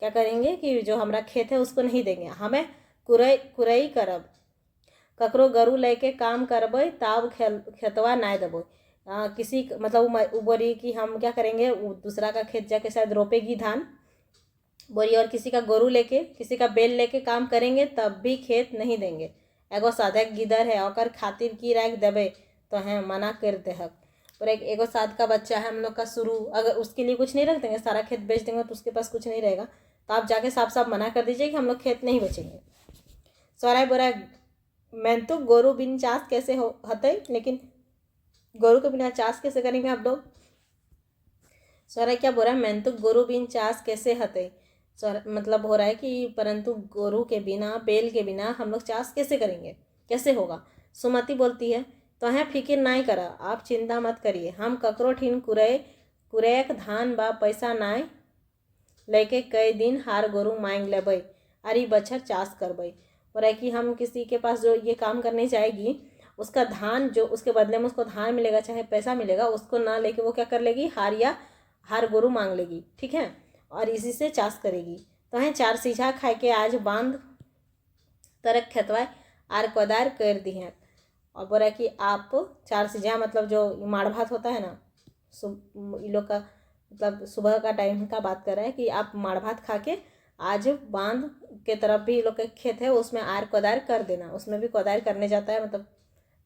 क्या करेंगे कि जो हमारा खेत है उसको नहीं देंगे, हमें कुरई करब, ककरो गरु लेके काम करबे ताब खेतवा ना देबो। किसी मतलब बोरी कि हम क्या करेंगे, दूसरा का खेत जाके शायद रोपेगी धान बोरी, और किसी का गोरू लेके किसी का बेल लेके काम करेंगे तब भी खेत नहीं देंगे। एगो साधक गिदर है, और खातिर की राख देबे तो हैं मना कर देहक। और एगो साध का बच्चा है हम लोग का शुरू, अगर उसके लिए कुछ नहीं रख देंगे, सारा खेत बेच देंगे तो उसके पास कुछ नहीं रहेगा, तो आप जाके साफ साफ मना कर दीजिए कि हम लोग खेत नहीं बेचेंगे। सोराय बोरा, मैं तो गोरू बिन चाष कैसे होते, लेकिन गोरू के बिना चाष कैसे करेंगे आप लोग। सोराय क्या बोल रहा है, मैं तो गोरू बिन चाष कैसे हते, मतलब हो रहा है कि परंतु गोरू के बिना बेल के बिना हम लोग चाष कैसे करेंगे, कैसे होगा। सुमति बोलती है, तो हैं फिक्र नहीं करा, आप चिंता मत करिए, हम ककरो ठीन कुरेक धान बा पैसा नाय लेके कई दिन हार गोरू मांग लेबै, अरे बछर चाष करबै। और है कि हम किसी के पास जो ये काम करने जाएगी, उसका धान जो उसके बदले में उसको धान मिलेगा चाहे पैसा मिलेगा, उसको ना लेके वो क्या कर लेगी, हार गोरू मांग लेगी, ठीक है, और इसी से चाष करेगी। तो हैं 4 सीझा खाए के आज बांध तरक खेतवाए आर कोदार कर दी हैं। और बोला कि आप 4 सीझा मतलब जो माड़ भात होता है ना, इन लोग का मतलब सुबह का टाइम का बात कर रहे हैं कि आप माड़ भात खा के आज बांध के तरफ भी लोग का खेत है उसमें आर कोदार कर देना, उसमें भी कोदार करने जाता है, मतलब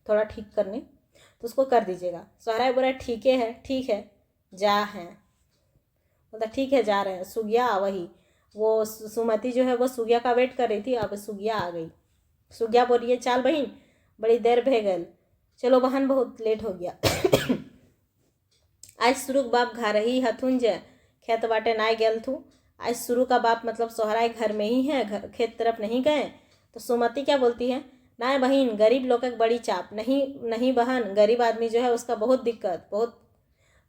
थोड़ा ठीक करने, तो उसको कर दीजिएगा। सोहराय बोला ठीक है जा हैं, मतलब ठीक है जा रहे हैं। सुगिया वही वो सुमति जो है वो सुगिया का वेट कर रही थी, अब सुगिया आ गई। सुगिया बोल रही है, चाल बहन बड़ी देर भे गल, चलो बहन बहुत लेट हो गया। आज सुरुक बाप घर ही हथुन जे खेत बाटे ना गेल थू, आज शुरू का बाप मतलब सोहराय घर में ही है, घर खेत तरफ नहीं गए। तो सुमति क्या बोलती है, ना बहन गरीब लोग एक बड़ी चाप, नहीं बहन, गरीब आदमी जो है उसका बहुत दिक्कत, बहुत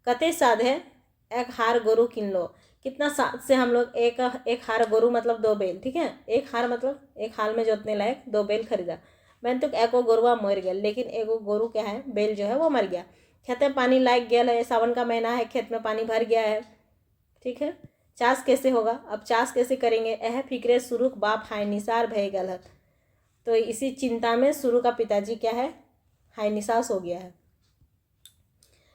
कते साध है, एक हार गोरू किन लो। कितना साथ से हम लोग एक हार गोरू मतलब 2 बैल, ठीक है, एक हार मतलब एक हाल में जोतने लायक 2 बैल खरीदा। मैंने तो एको गोरुआ मर गया, लेकिन एगो गोरू क्या है, बैल जो है वो मर गया। खेत में पानी लाग गया है, सावन का महीना है, खेत में पानी भर गया है, ठीक है, चाष कैसे होगा, अब चाष कैसे करेंगे, यह फिक्रे शुरू बाप हाय निसार भय गल है। तो इसी चिंता में शुरू का पिताजी क्या है, हाय निसास हो गया है।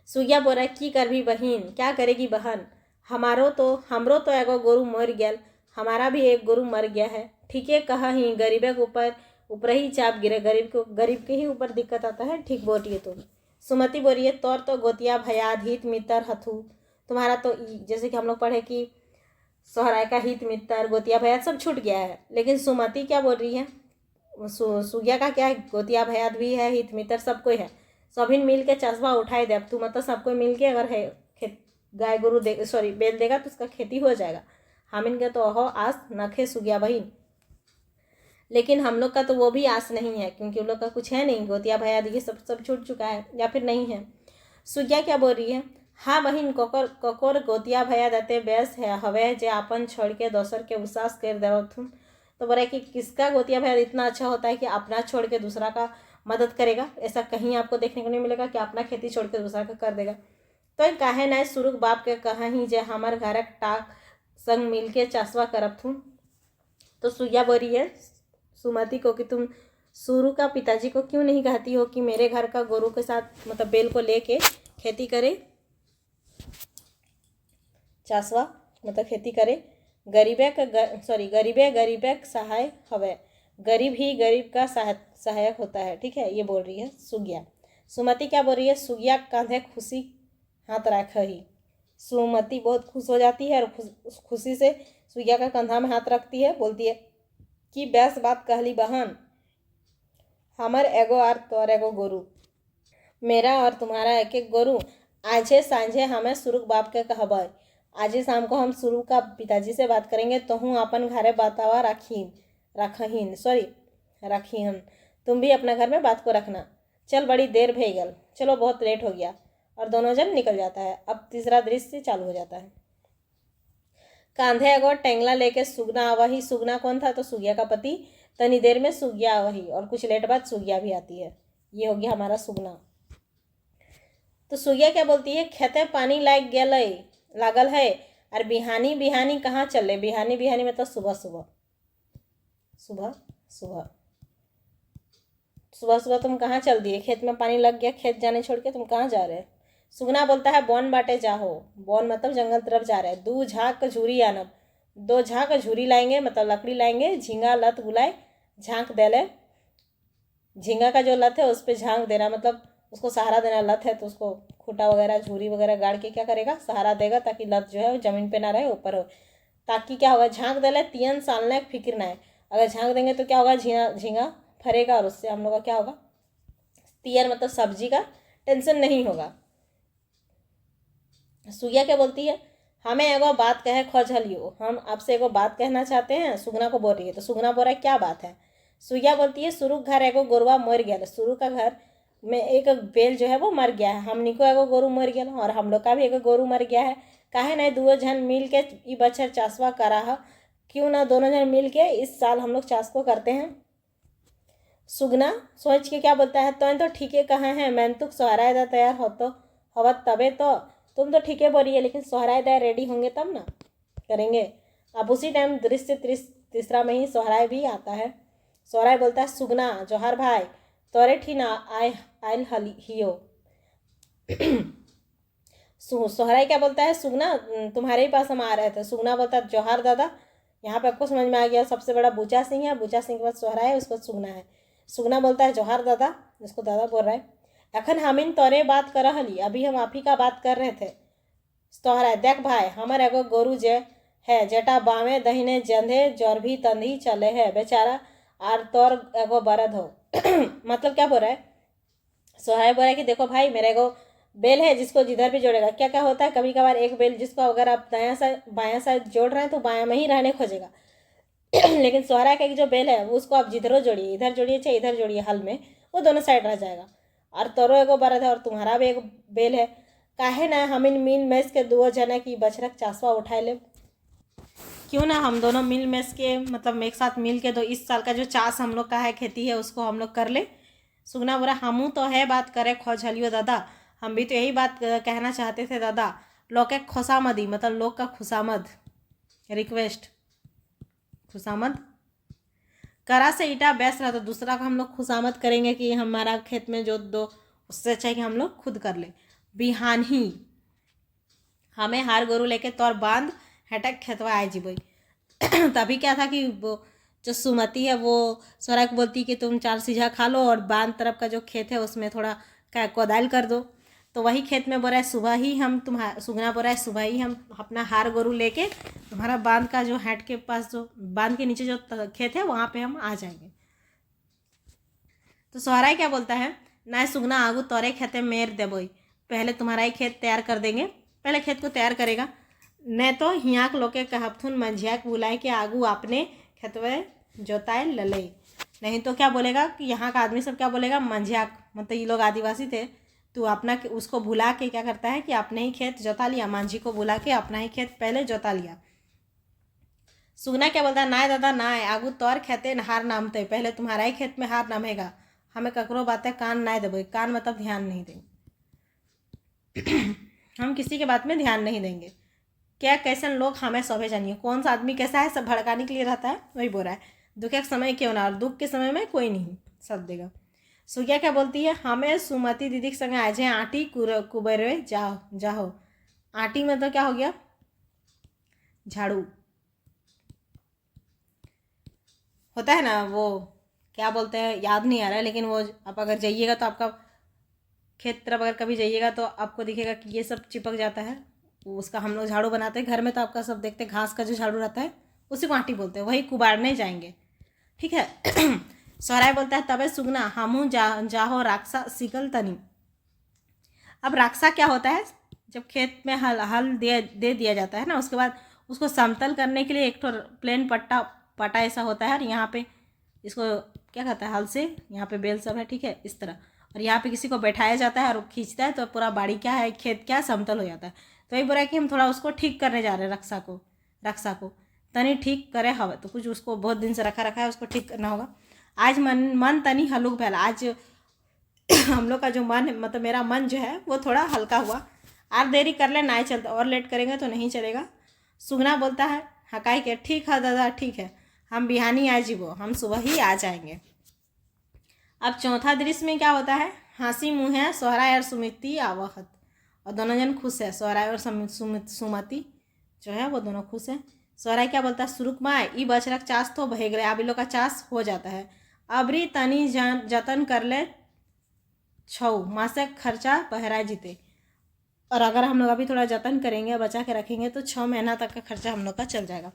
सुगिया बोला की करबी बहन, क्या करेगी बहन, हमरो तो एगो गोरू मर गया, हमारा भी एक गोरू मर गया है, ठीक है कहा ही, गरीबे के ऊपर ही चाप गिरे, गरीब के ही ऊपर दिक्कत आता है, ठीक बोलिए तुम। सुमति बोलिए, तोर तो गोतिया भयाद हित मित्र हथु, तुम्हारा तो जैसे कि हम लोग पढ़े कि सोहराय का हित मित्र गोतिया भयाद सब छूट गया है, लेकिन सुमति क्या बोल रही है, सुगिया का क्या है, गोतिया भयाद भी है, हित मित्र सब कोई है, सभी मिल के चस्बा उठाए दे, अब तू मतलब सबको मिल के अगर है खेत गाय गोरू दे सॉरी बेल देगा तो उसका खेती हो जाएगा। हम इनके तो हो आस नखे सुगिया बहन, लेकिन हम लोग का तो वो भी आस नहीं है, क्योंकि उन लोग का कुछ है नहीं, गोतिया भयाद ये सब छूट चुका है या फिर नहीं है। सुगिया क्या बोल रही है, हाँ बहन, ककोर गोतिया भयाद अते बेस है हवे जे अपन छोड़ के दोसर के विश्वास कर देवथुन, तो बोला कि किसका गोतिया भैया इतना अच्छा होता है कि अपना छोड़ के दूसरा का मदद करेगा। ऐसा कहीं आपको देखने को नहीं मिलेगा कि अपना खेती छोड़ के दूसरा का कर देगा। तो काहे ना सुरुग बाप के कहा ही जे हमार घरक टाक संग मिल के चासवा करब थूँ। तो सुइया बोरी है सुमति को कि तुम सुरु का पिताजी को क्यों नहीं कहती हो कि मेरे घर का गोरू के साथ मतलब बेल को लेके खेती करे, चासवा मतलब खेती करे। गरीबे गरीबे सहाय हवे, गरीब ही गरीब का सहायक होता है। ठीक है, ये बोल रही है सुगिया। सुमति क्या बोल रही है, सुगिया कांधे खुशी हाथ रख ही। सुमति बहुत खुश हो जाती है और खुशी से सुगिया का कंधा में हाथ रखती है। बोलती है कि बेस बात कहली बहन, हमर एगो और तोर एगो गोरू, मेरा और तुम्हारा एक एक गोरू आजे सांझे हमें सुरुग बाप के कहब। आज ही शाम को हम सुरु का पिताजी से बात करेंगे तो हूँ अपन घरे बतावा रखीहन। तुम भी अपना घर में बात को रखना। चल बड़ी देर भई गल, चलो बहुत लेट हो गया। और दोनों जन निकल जाता है। अब तीसरा दृश्य चालू हो जाता है। कांधे एगो टेंगला लेके सुगना आवही। सुगना कौन था, तो सुगिया का पति। तनी देर में सुगिया आवही और कुछ लेट बाद सुगिया भी आती है। ये हो गया हमारा सुगना। तो सुगिया क्या बोलती है, खेते पानी लागल है और बिहानी बिहानी कहाँ चले। बिहानी बिहानी मतलब सुबह सुबह तुम कहाँ चल दिए, खेत में पानी लग गया, खेत जाने छोड़ के तुम कहाँ जा रहे। सुगना बोलता है बौन बाटे जाहो। बौन मतलब जंगल तरफ जा रहे हैं। दो झाँक झूरी आनब, 2 झाँक झूरी लाएंगे मतलब लकड़ी लाएंगे। झींगा लत बुलाए झाँक देले। झींगा का जो लत है उस पर झाँक देना मतलब उसको सहारा देना। लत है तो उसको खूटा वगैरह झूरी वगैरह गाड़ के क्या करेगा, सहारा देगा ताकि लत जो है वो जमीन पे ना रहे, ऊपर हो। ताकि क्या होगा, झाँक देले तियन सालने फिक्र ना है। अगर झाँक देंगे तो क्या होगा, झींगा फरेगा और उससे हम लोग का क्या होगा, तियर मतलब सब्जी का टेंशन नहीं होगा। सुगिया क्या बोलती है, हमें एगो बात कहे खोजलियो, हम आपसे एगो बात कहना चाहते हैं। सुगना को बोल रही है। तो सुगना बोल रहा है क्या बात है। सुगिया बोलती है सुरु घर एगो गोरुआ मर गया। सुरु का घर में एक बेल जो है वो मर गया है। हमनी को एगो गोरू मर गया और हम लोग का भी एगो गोरू मर गया है। काहे नहीं दुओ जन मिल के ई बछर चासवा करा है, क्यों ना दोनों जन मिल के इस साल हम लोग चाष को करते हैं। सुगना सोच के क्या बोलता है, तो ठीक है कहाँ है, मैं तो सोहराय तैयार हो तो हवा तबे तो तुम तो ठीक है बोलिए, लेकिन सोहराय दाय रेडी होंगे तब ना करेंगे। अब उसी टाइम दृश्य तीसरा में ही सोहराय भी आता है। सोहराय बोलता है सुगना जोहार भाई, तोरे ठी ना आयल हियो। सोहराय क्या बोलता है, सुगना तुम्हारे ही पास हम आ रहे थे। सुगना बोलता है जोहार दादा। यहाँ पे आपको समझ में आ गया, सबसे बड़ा बूचा सिंह है। बूचा सिंह के बाद सोहराय है, उसको सुगना है। सुगना बोलता है जोहार दादा, जिसको दादा बोल रहा है। अखन हमिन तोरे बात कर रही, अभी हम आप ही का बात कर रहे थे। सोहराय देख भाई, हमार एगो गोरू जे है जेटा बामे दहीने जंधे जौरभी तंधी चले है बेचारा, आर तोर एगो बरद हो। मतलब क्या बोल रहा है, सोहराय बोल रहा है कि देखो भाई मेरा एगो बेल है जिसको जिधर भी जोड़ेगा। क्या क्या होता है, कभी कभार एक बेल जिसको अगर आप दायां साइड बायां साइड जोड़ रहे हैं तो बायां में ही रहने खोजेगा। लेकिन सोहराय का एक जो बेल है वो उसको आप जिधरों जोड़िए, इधर जोड़िए चाहे इधर जोड़िए, हल में वो दोनों साइड रह जाएगा। और तोरो एगो बरद है और तुम्हारा भी एक बेल है। काहे ना हम इन मिल मैस के 2 जना की बछरक चासवा उठाए ले, क्यों ना हम दोनों मिल मैस के मतलब एक साथ मिल के तो इस साल का जो चास हम लोग का है खेती है उसको हम लोग कर ले। सुगना बोला हमू तो है बात करे खोजलियो दादा, हम भी तो यही बात कहना चाहते थे दादा। लोग के खुशामदी मतलब लोग का खुशामद, रिक्वेस्ट खुशामद करा से ईटा बेस्ट रहा। तो दूसरा का हम लोग खुशामद करेंगे कि हमारा खेत में जोत दो, उससे अच्छा है कि हम लोग खुद कर ले। बिहानी हमें हार गोरू लेके तौर बांध हटक खेतवा आए जीबई। तभी क्या था कि वो जो सुमति है वो सोहराय को बोलती कि तुम 4 सीझा खा लो और बांध तरफ का जो खेत है उसमें थोड़ा क्या कोदाल कर दो। तो वही खेत में बोल रहा है सुबह ही हम तुम्हारा, सुगना बोल रहा है सुबह ही हम अपना हार गोरू लेके तुम्हारा बांध का जो हैट के पास जो बांध के नीचे जो खेत है वहाँ पे हम आ जाएंगे। तो सोहराय क्या बोलता है, ना सुगना आगू तोरे खेते मेर देबोई, पहले तुम्हारा ही खेत तैयार कर देंगे। पहले खेत को तैयार करेगा, नहीं तो हियाँ के लोग के कहथुन मंझिया के बुलाए के आगू अपने खेतवे जोताए लले। नहीं तो क्या बोलेगा कि यहाँ का आदमी सब क्या बोलेगा, मंझिया मतलब ये लोग आदिवासी थे, तो अपना उसको बुला के क्या करता है कि अपने ही खेत जोता लिया। मांझी को बुला के अपना ही खेत पहले जोता लिया। सुगना क्या बोलता है, नाय दादा नाय आगू तोर खेते हार नामते, पहले तुम्हारा ही खेत में हार नामेगा, हमें ककरो बातें कान नाय देबो। कान मतलब ध्यान नहीं देंगे, हम किसी के बात में ध्यान नहीं देंगे। क्या कैसे लोग हमें सभे जानिए, कौन सा आदमी कैसा है सब भड़काने के लिए रहता है, वही बोल रहा है। दुख के समय क्यों ना, और दुख के समय में कोई नहीं सब देगा। सुगिया क्या बोलती है, हमें सुमति दीदी के संग आज आटी कुबेरे जाओ जाओ। आटी मतलब क्या हो गया, झाड़ू होता है ना, वो क्या बोलते हैं याद नहीं आ रहा है, लेकिन वो आप अगर जाइएगा तो आपका खेत तरफ अगर कभी जाइएगा तो आपको दिखेगा कि ये सब चिपक जाता है, उसका हम लोग झाड़ू बनाते हैं घर में, तो आपका सब देखते हैं घास का जो झाड़ू रहता है उसी को आटी बोलते हैं, वही कुबाड़ने जाएंगे, ठीक है। सोहराय बोलता है, तबे सुगना हमू जाहो राक्षा सिकल तनी। अब राक्षा क्या होता है, जब खेत में हल दे दिया जाता है ना, उसके बाद उसको समतल करने के लिए एक तो प्लेन पटा ऐसा होता है, और यहाँ पे इसको क्या कहता है, हल से यहाँ पे बेल सब है, ठीक है, इस तरह, और यहाँ पे किसी को बैठाया जाता है और खींचता है तो पूरा बाड़ी क्या है, खेत क्या है, समतल हो जाता है। तो वही बोला है कि हम थोड़ा उसको ठीक करने जा रहे हैं, रक्षा को तनी ठीक करे हवा, तो कुछ उसको बहुत दिन से रखा है, उसको ठीक करना होगा। आज मन तनी हलुक भैला, आज हम लोग का जो मन है, मतलब मेरा मन जो है वो थोड़ा हल्का हुआ, और देरी कर ले ना चलता, और लेट करेंगे तो नहीं चलेगा। सुगना बोलता है, हकाई के, ठीक है दादा ठीक है, हम बिहानी आ जीवो, हम सुबह ही आ जाएंगे। अब चौथा दृश्य में क्या होता है, हंसी मुँह है सोहराय और सुमति आवहत, और दोनों जन खुश है, सोहराय और सुमति जो है वो दोनों खुश हैं। सोहराय क्या बोलता है, सुरुक माँ ई बछरक चास तो बह गए, अब इन लोग का चास हो जाता है, अबरी तनी जतन कर ले छऊ मासे खर्चा बहरा जीते, और अगर हम लोग अभी थोड़ा जतन करेंगे बचा के रखेंगे तो 6 महीना तक का खर्चा हम लोग का चल जाएगा।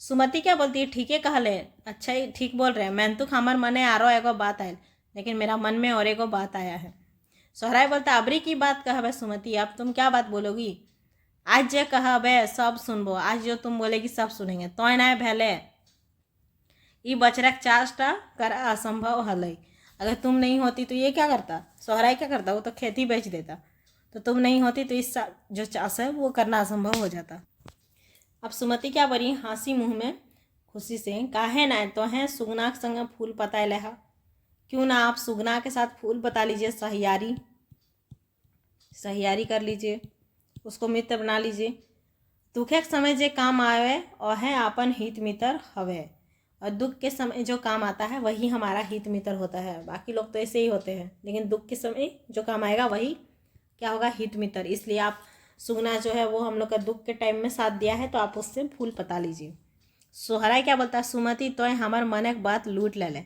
सुमति क्या बोलती है, ठीक है कहले, अच्छा ही ठीक बोल रहे हैं, मैं तो हमार मने आरो एगो बात आयल, लेकिन मेरा मन में और एगो बात आया है। सोहराय बोलता, अबरी की बात कहबे सुमति, अब तुम क्या बात बोलोगी, आज जे कहबे सब सुनबो, आज जो तुम बोलेगी सब सुनेंगे, तो ना भले ई बचरक चार्जटा कर असंभव हलई, अगर तुम नहीं होती तो ये क्या करता, सोहराय क्या करता, वो तो खेती बेच देता, तो तुम नहीं होती तो इस जो चास है वो करना असंभव हो जाता। अब सुमति क्या बरी हंसी मुँह में खुशी से, काहे ना तो हैं सुगना के संग फूल पता लेहा, क्यों ना आप सुगना के साथ फूल बता लीजिए, सहियारी कर लीजिए, उसको मित्र बना लीजिए। दुखे के समय जो काम आवे और है आपन हित मित्र हवे, और दुख के समय जो काम आता है वही हमारा हित मित्र होता है। बाकी लोग तो ऐसे ही होते हैं, लेकिन दुख के समय जो काम आएगा वही क्या होगा, हित मित्र। इसलिए आप सुगना जो है वो हम लोग का दुख के टाइम में साथ दिया है, तो आप उससे फूल पता लीजिए। सोहराय क्या बोलता है, सुमति तो हमार मन एक बात लूट ले,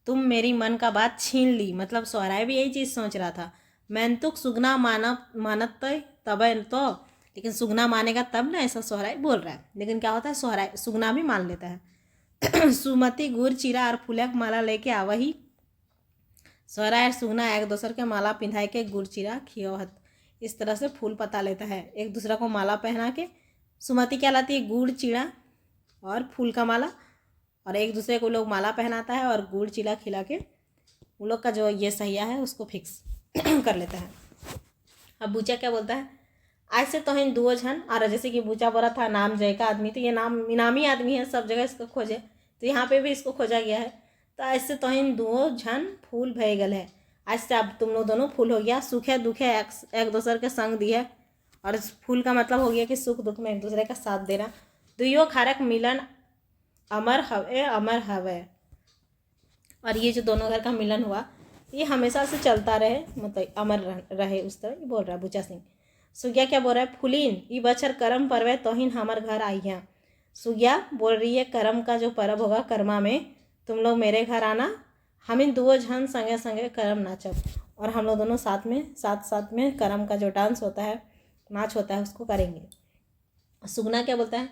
तुम मेरी मन का बात छीन ली। मतलब सोहराय भी यही चीज़ सोच रहा था, मैं तो सुगना मानत तब तो, लेकिन सुगना मानेगा तब ना, ऐसा सोहराय बोल रहा है। लेकिन क्या होता है, सोहराय सुगना भी मान लेता है। सुमति गुड़ चीरा और फूलक माला लेके आवही, सोहराय और सुगना एक दूसरे के माला पिंधाए के गुड़ चीरा खियोहत, इस तरह से फूल पता लेता है, एक दूसरे को माला पहना के। सुमति क्या लाती है, गुड़ चीड़ा और फूल का माला, और एक दूसरे को लोग माला पहनाता है और गुड़ चीला खिला के उन लोग का जो ये सहिया है उसको फिक्स कर लेता है। अब बूचा क्या बोलता है, आज से तो इन दो जन, और जैसे कि बूचा बोला था नाम जय का आदमी, तो ये नाम इनामी आदमी है, सब जगह इसको खोजे, तो यहाँ पे भी इसको खोजा गया है। तो ऐसे तो इन दो जन फूल भय गल है, आज से अब तुम लोग दोनों फूल हो गया, सुखे दुखे एक दूसरे के संग दिए, और इस फूल का मतलब हो गया कि सुख दुख में एक दूसरे का साथ देना। दुइयों खारक मिलन अमर हवे, और ये जो दोनों घर का मिलन हुआ ये हमेशा से चलता रहे, मतलब अमर रहे, उस तरह बोल रहा है बूचा सिंह। सुगिया क्या बोल रहा है, फुलीन ई बछर करम परवे तोहिन हमार घर आइया। सुगिया बोल रही है, करम का जो पर्व होगा कर्मा में तुम लोग मेरे घर आना, हम इन दो जन संगे संगे करम नाचब, और हम लोग दोनों साथ में करम का जो डांस होता है, नाच होता है, उसको करेंगे। सुगना क्या बोलता है,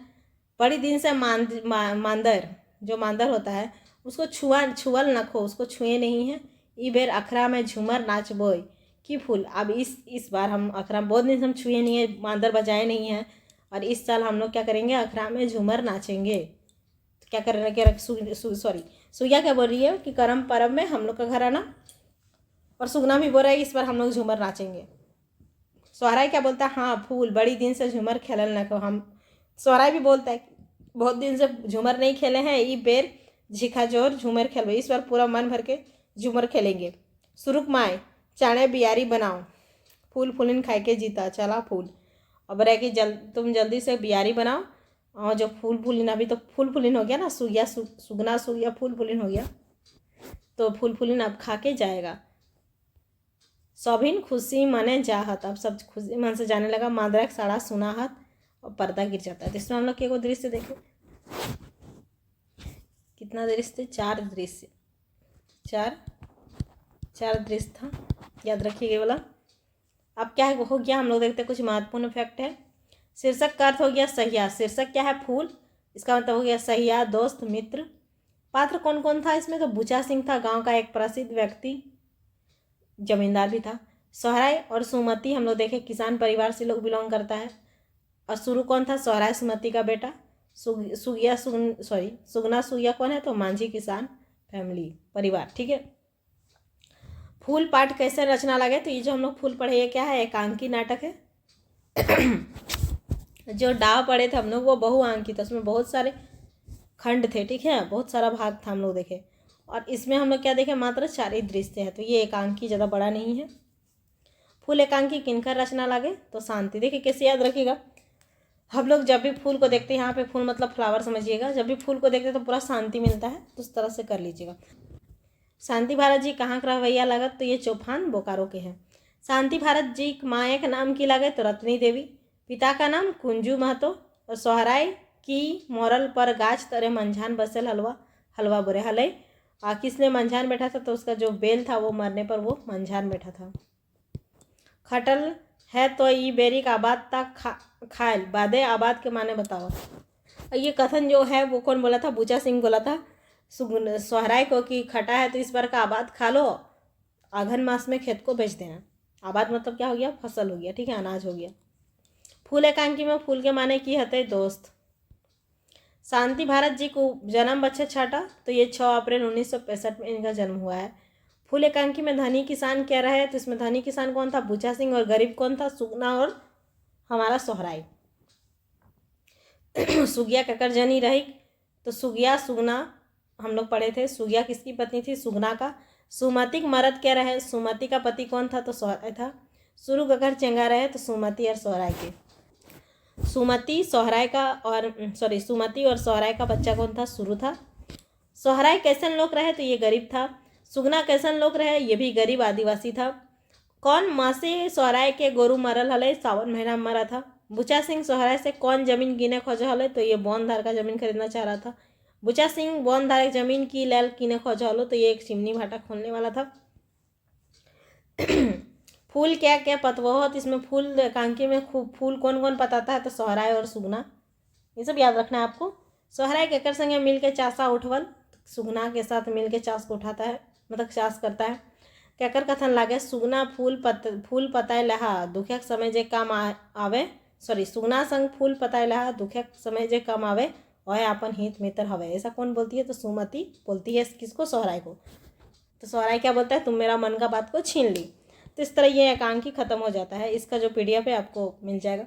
बड़ी दिन से मांदर जो मांदर होता है उसको छुअल नखो, उसको छुए नहीं है, ई बेर अखरा में झूमर नाच बोय की फूल। अब इस बार हम अखरा, बहुत दिन से हम छुए नहीं है, मांदर बजाए नहीं है, और इस साल हम लोग क्या करेंगे, अखरा में झूमर नाचेंगे। तो क्या कर रहे हैं, सुगिया क्या बोल रही है कि करम परब में हम लोग का घर आना, और सुगना भी बोल रहा है इस बार हम लोग झूमर नाचेंगे। सोहराय क्या बोलता है, हाँ फूल बड़ी दिन से झूमर खेलल न को, हम सोहराय भी बोलता है बहुत दिन से झूमर नहीं खेले हैं, ई बेर झिखाझोर झूमर खेलबे। इस बार पूरा मन भर के झूमर खेलेंगे। सुरुक माए चाणे बियारी बनाओ, फूल फूलिन खाए के जीता चला फूल। अब रह कि तुम जल्दी से बियारी बनाओ। और जो फूल फूलिन, अभी तो फूल फूलिन हो गया ना, सुगिया सुगना सुगिया फूल फूलिन हो गया, तो फूल फूलिन अब खा के जाएगा। सौभिन खुशी मने जाहत, अब सब खुशी मन से जाने लगा। मादरक साड़ा सुनाहत और पर्दा गिर जाता है। तो इसमें हम लोग के दृश्य देखें, कितना दृश्य, 4 दृश्य, चार दृश्य था, याद रखिएगा वाला। अब क्या हो गया, हम लोग देखते हैं कुछ महत्वपूर्ण फैक्ट है। शीर्षक का अर्थ हो गया सहिया। शीर्षक क्या है, फूल, इसका मतलब हो गया सहिया, दोस्त, मित्र। पात्र कौन कौन था इसमें, तो बुचा सिंह था, गांव का एक प्रसिद्ध व्यक्ति, जमींदार भी था। सोहराय और सुमति हम लोग देखे किसान परिवार से लोग बिलोंग करता है। और सुरु कौन था, सोहराय सुमति का बेटा। सुगना सुगिया कौन है, तो मांझी किसान फैमिली परिवार, ठीक है। फूल पाठ कैसे रचना लगे, तो ये जो हम लोग फूल पढ़े ये क्या है, एकांकी नाटक है। जो डाव पढ़े थे हम लोग वो बहुअंकी था, उसमें बहुत सारे खंड थे, ठीक है, बहुत सारा भाग था हम लोग देखे। और इसमें हम लोग क्या देखे, मात्र 4 ही दृश्य है, तो ये एकांकी ज़्यादा बड़ा नहीं है। फूल एकांकी किनकर रचना लगे, तो शांति। देखिए कैसे याद रखिएगा, हम लोग जब भी फूल को देखते हैं, यहाँ पे फूल मतलब फ्लावर समझिएगा, जब भी फूल को देखते हैं तो पूरा शांति मिलता है, तो उस तरह से कर लीजिएगा। शांति भारत जी कहाँ का रवैया लागत, तो ये चौफान बोकारो के हैं। शांति भारत जी माए का नाम की लागत, तो रत्नी देवी। पिता का नाम कुंजू महतो। और सोहराय की मोरल पर गाछ तरे मंझान बसल हलवा बुरे हले। किसने मंझान बैठा था, तो उसका जो बेल था वो मरने पर वो मंझान बैठा था। खटल है तो ई बेरी का आबाद तक खायल, बादे आबाद के माने बताओ। ये कथन जो है वो कौन बोला था, बुचा सिंह बोला था सोहराय को कि खटा है तो इस बार का आबाद खा लो, आघन मास में खेत को बेच देना। आबाद मतलब क्या हो गया, फसल हो गया, ठीक है, अनाज हो गया। फूल एकांकी में फूल के माने की हते, दोस्त। शांति भारत जी को जन्म बच्चे छाटा, तो ये 6 अप्रैल 1965 में इनका जन्म हुआ है। फूल एकांकी में धनी किसान क्या रहे, तो इसमें धनी किसान कौन था, बुचा सिंह। और गरीब कौन था, सुगना और हमारा सोहराय। सुगिया ककर जनी रही, तो सुगिया सुगना हम लोग पढ़े थे। सुगिया किसकी पत्नी थी, सुगना का। सुमति मर्द क्या रहे, सुमति का पति कौन था, तो सोहराय था। सुरु गगर चेंगा रहे, तो सुमति और सोहराय के। सुमति और सोहराय का बच्चा कौन था, सुरु था। सोहराय कैसन लोग रहे, तो ये गरीब था। सुगना कैसन लोग रहे, ये भी गरीब आदिवासी था। कौन मासी सोहराय के गोरु मरल हले, सावन महीना में मरा था। बुचा सिंह सोहराय से कौन जमीन गिने खोजा हले, तो ये बौनधार का जमीन खरीदना चाह रहा था। बुचा सिंह बौनधार एक जमीन की लेल किने खोजा हलो, तो ये एक चिमनी भाटा खोलने वाला था। फूल क्या क्या पतवहत, इसमें फूल एकांकी में खूब फूल कौन कौन पताता है, तो सोहराय और सुगना, ये सब याद रखना है आपको। सोहराय केकर संगे मिल के चासा उठवल, सुगना के साथ मिल के चास को उठाता है, मतलब चास करता है। केकर कथन लागे, सुगना फूल पताय लहा दुखक समय जे काम आवे, सुगना संग फूल पताय लहा दुखक समय जे काम आवे, और अपन हित मित्र हवे। ऐसा कौन बोलती है, तो सुमति बोलती है किसको, सोहराय को। तो सोहराय क्या बोलता है, तुम मेरा मन का बात को छीन ली। तो इस तरह ये एकांकी खत्म हो जाता है। इसका जो PDF है आपको मिल जाएगा।